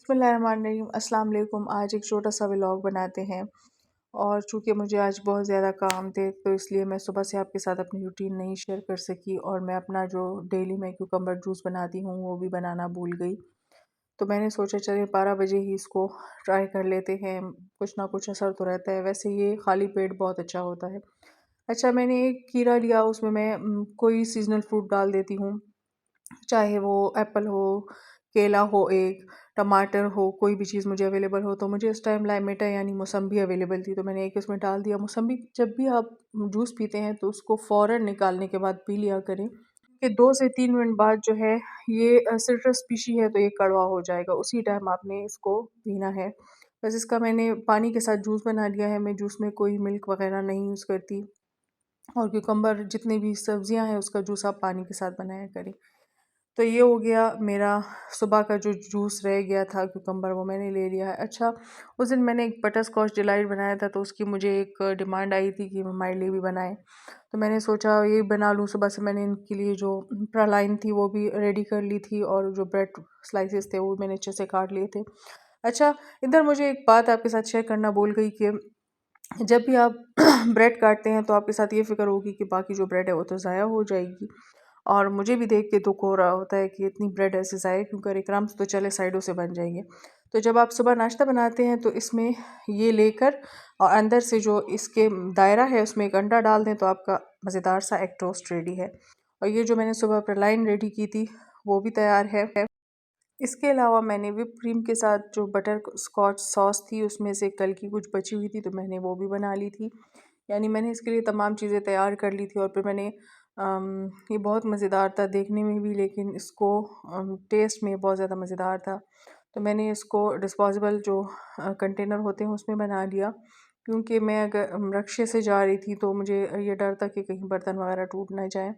बिस्मिल्लाहिर्रहमानिर्रहीम अस्सलाम वालेकुम। आज एक छोटा सा व्लॉग बनाते हैं। और चूँकि मुझे आज बहुत ज़्यादा काम थे तो इसलिए मैं सुबह से आपके साथ अपनी रूटीन नहीं शेयर कर सकी और मैं अपना जो डेली मैं क्यूकम्बर जूस बनाती हूँ वो भी बनाना भूल गई। तो मैंने सोचा चलिए 12 बजे ही इसको ट्राई कर लेते हैं, कुछ ना कुछ असर तो रहता है। वैसे ये खाली पेट बहुत अच्छा होता है। अच्छा, मैंने एक खीरा लिया, उसमें मैं कोई सीज़नल फ्रूट डाल देती हूँ, चाहे वो एप्पल हो, केला हो, एक टमाटर हो, कोई भी चीज़ मुझे अवेलेबल हो। तो मुझे इस टाइम लाइमेटा यानी मौसम्बी अवेलेबल थी तो मैंने एक इसमें डाल दिया। मौसम्बी जब भी आप जूस पीते हैं तो उसको फ़ौरन निकालने के बाद पी लिया करें, कि 2 से 3 मिनट बाद जो है ये सिट्रस स्पीशी है तो ये कड़वा हो जाएगा, उसी टाइम आपने इसको पीना है। बस इसका मैंने पानी के साथ जूस बना लिया है। मैं जूस में कोई मिल्क वगैरह नहीं यूज़ करती। और क्यूकम्बर जितनी भी सब्जियां हैं उसका जूस आप पानी के साथ बनाया करें। तो ये हो गया मेरा सुबह का जो जूस रह गया था क्यूकम्बर, वो मैंने ले लिया है। अच्छा, उस दिन मैंने एक बटर स्कॉच डिलाइट बनाया था तो उसकी मुझे एक डिमांड आई थी कि हमारे लिए भी बनाएं। तो मैंने सोचा ये बना लूँ। सुबह से मैंने इनके लिए जो प्रलाइन थी वो भी रेडी कर ली थी और जो ब्रेड स्लाइसेस थे वो मैंने अच्छे से काट लिए थे। अच्छा, इधर मुझे एक बात आपके साथ शेयर करना भूल गई कि जब भी आप ब्रेड काटते हैं तो आपके साथ ये फ़िक्र होगी कि बाकी जो ब्रेड है वो तो ज़ाया हो जाएगी। और मुझे भी देख के दुख हो रहा होता है कि इतनी ब्रेड ऐसे ज़ाया क्यों करें, क्रम्स तो चले साइडों से बन जाएंगे। तो जब आप सुबह नाश्ता बनाते हैं तो इसमें ये लेकर और अंदर से जो इसके दायरा है उसमें एक अंडा डाल दें तो आपका मज़ेदार सा एग टोस्ट रेडी है। और ये जो मैंने सुबह प्रलाइन रेडी की थी वो भी तैयार है। इसके अलावा मैंने व्हिप क्रीम के साथ जो बटर स्कॉच सॉस थी उसमें से कल की कुछ बची हुई थी तो मैंने वो भी बना ली थी। यानी मैंने इसके लिए तमाम चीज़ें तैयार कर ली थी और फिर मैंने ये बहुत मज़ेदार था देखने में भी, लेकिन इसको टेस्ट में बहुत ज़्यादा मज़ेदार था। तो मैंने इसको डिस्पोजेबल जो कंटेनर होते हैं उसमें बना लिया, क्योंकि मैं अगर रक्शे से जा रही थी तो मुझे ये डर था कि कहीं बर्तन वगैरह टूट ना जाए।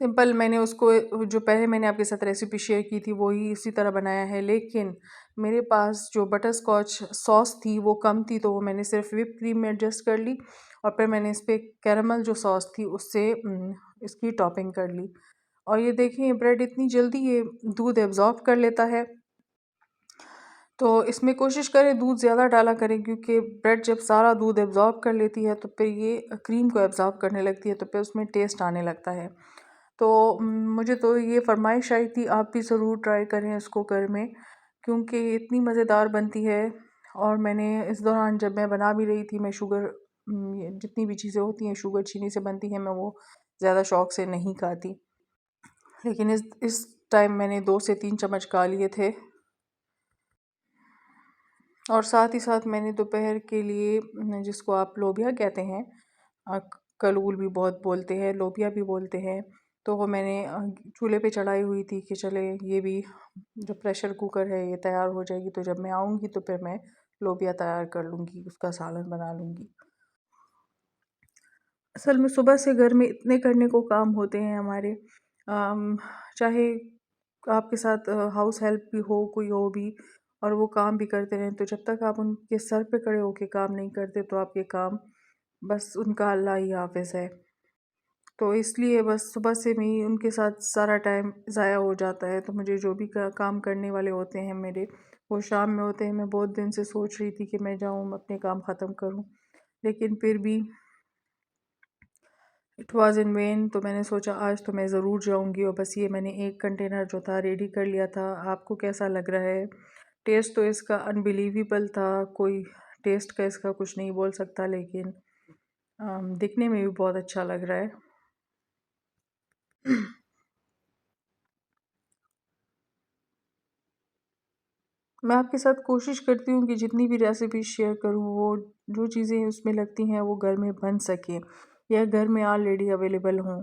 सिंपल मैंने उसको जो पहले मैंने आपके साथ रेसिपी शेयर की थी वही इसी तरह बनाया है, लेकिन मेरे पास जो बटर स्कॉच सॉस थी वो कम थी तो वो मैंने सिर्फ व्हिप क्रीम में एडजस्ट कर ली और फिर मैंने इस पर कैरमल जो सॉस थी उससे इसकी टॉपिंग कर ली। और ये देखिए ब्रेड इतनी जल्दी ये दूध एब्जॉर्ब कर लेता है। तो इसमें कोशिश करें दूध ज़्यादा डाला करें, क्योंकि ब्रेड जब सारा दूध एब्जॉर्ब कर लेती है तो फिर ये क्रीम को एब्जॉर्ब करने लगती है तो फिर उसमें टेस्ट आने लगता है। तो मुझे तो ये फरमाइश आई थी आप भी ज़रूर ट्राई करें इसको घर में, क्योंकि ये इतनी मज़ेदार बनती है। और मैंने इस दौरान जब मैं बना भी रही थी, मैं शुगर जितनी भी चीज़ें होती हैं शुगर चीनी से बनती हैं, मैं वो ज़्यादा शौक से नहीं खाती, लेकिन इस टाइम मैंने 2 से 3 चम्मच खा लिए थे। और साथ ही साथ मैंने दोपहर के लिए जिसको आप लोबिया कहते हैं, कलूल भी बहुत बोलते हैं, लोबिया भी बोलते हैं, तो वो मैंने चूल्हे पे चढ़ाई हुई थी कि चले ये भी जो प्रेशर कुकर है ये तैयार हो जाएगी तो जब मैं आऊँगी तो फिर मैं लोबिया तैयार कर लूँगी, उसका सालन बना लूँगी। असल में सुबह से घर में इतने करने को काम होते हैं हमारे, चाहे आपके साथ हाउस हेल्प भी हो, कोई हो भी, और वो काम भी करते रहें, तो जब तक आप उनके सर पे खड़े होके काम नहीं करते तो आपके काम बस उनका अल्लाह ही हाफ़िज़ है। तो इसलिए बस सुबह से मैं ही उनके साथ सारा टाइम ज़ाया हो जाता है। तो मुझे जो भी काम करने वाले होते हैं मेरे, वो शाम में होते हैं। मैं बहुत दिन से सोच रही थी कि मैं जाऊँ अपने काम ख़त्म करूँ, लेकिन फिर भी इट वाज़ इन वेन। तो मैंने सोचा आज तो मैं ज़रूर जाऊंगी। और बस ये मैंने एक कंटेनर जो था रेडी कर लिया था। आपको कैसा लग रहा है? टेस्ट तो इसका अनबिलीवेबल था, कोई टेस्ट का इसका कुछ नहीं बोल सकता, लेकिन दिखने में भी बहुत अच्छा लग रहा है। मैं आपके साथ कोशिश करती हूँ कि जितनी भी रेसिपी शेयर करूँ वो जो चीज़ें उसमें लगती हैं वो घर में बन सकें या घर में ऑलरेडी अवेलेबल हों।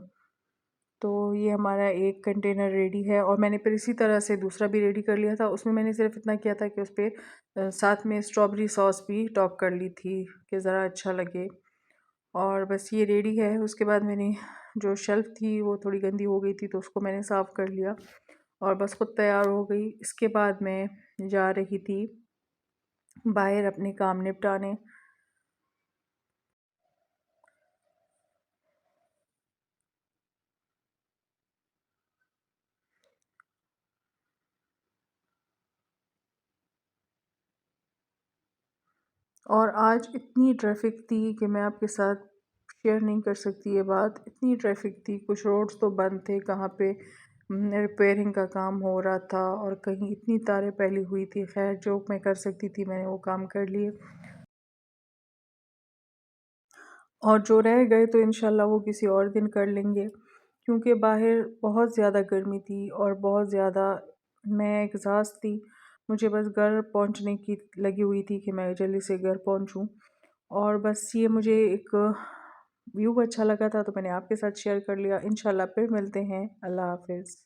तो ये हमारा एक कंटेनर रेडी है और मैंने फिर इसी तरह से दूसरा भी रेडी कर लिया था। उसमें मैंने सिर्फ इतना किया था कि उस पे साथ में स्ट्रॉबेरी सॉस भी टॉप कर ली थी कि ज़रा अच्छा लगे। और बस ये रेडी है। उसके बाद मैंने जो शेल्फ़ थी वो थोड़ी गंदी हो गई थी तो उसको मैंने साफ़ कर लिया और बस खुद तैयार हो गई। इसके बाद मैं जा रही थी बाहर अपने काम निपटाने। और आज इतनी ट्रैफ़िक थी कि मैं आपके साथ शेयर नहीं कर सकती ये बात। इतनी ट्रैफ़िक थी, कुछ रोड्स तो बंद थे, कहाँ पे रिपेयरिंग का काम हो रहा था और कहीं इतनी तारें फैली हुई थी। ख़ैर जो मैं कर सकती थी मैंने वो काम कर लिए, और जो रह गए तो इंशाल्लाह वो किसी और दिन कर लेंगे, क्योंकि बाहर बहुत ज़्यादा गर्मी थी और बहुत ज़्यादा मैं एग्ज़ॉस्ट थी। मुझे बस घर पहुंचने की लगी हुई थी कि मैं जल्दी से घर पहुंचूं, और बस ये मुझे एक व्यू अच्छा लगा था तो मैंने आपके साथ शेयर कर लिया। इंशाल्लाह फिर मिलते हैं। अल्लाह हाफ़िज़।